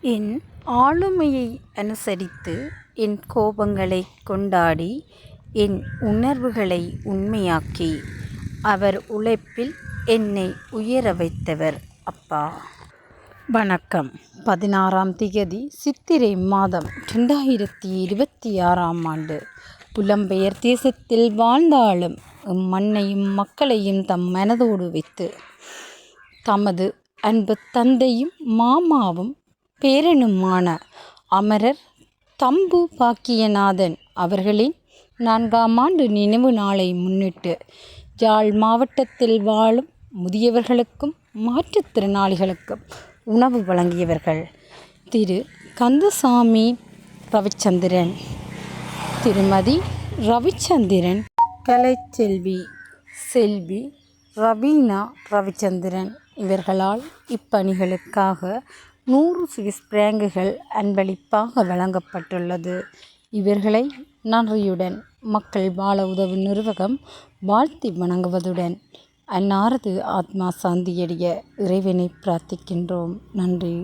என் ஆளுமையை அனுசரித்து என் கோபங்களை கொண்டாடி என் உணர்வுகளை உண்மையாக்கி அவர் உழைப்பில் என்னை உயர வைத்தவர் அப்பா. வணக்கம். 16ஆம் திகதி சித்திரை மாதம் 2026ஆம் ஆண்டு. புலம்பெயர் தேசத்தில் வாழ்ந்தாலும் மண்ணையும் மக்களையும் தம் மனதோடு வைத்து தமது அன்பு தந்தையும் மாமாவும் பேரனுமான அமரர் தம்பு பாக்கியநாதன் அவர்களின் 4ஆம் ஆண்டு நினைவு நாளை முன்னிட்டு யாழ் மாவட்டத்தில் வாழும் முதியவர்களுக்கும் மாற்றுத்திறனாளிகளுக்கும் உணவு வழங்கியவர்கள் திரு கந்தசாமி ரவிச்சந்திரன், திருமதி ரவிச்சந்திரன், கலைச்செல்வி செல்வி ரவீனா ரவிச்சந்திரன் இவர்களால் இப்பணிகளுக்காக 100 சுவிஸ் பிராங்குகள் அன்பளிப்பாக வழங்கப்பட்டுள்ளது. இவர்களை நன்றியுடன் மக்கள் வாழ உதவி நிறுவகம் வாழ்த்தி வணங்குவதுடன் அன்னாரது ஆத்மா சாந்தியடைய இறைவனை பிரார்த்திக்கின்றோம். நன்றி.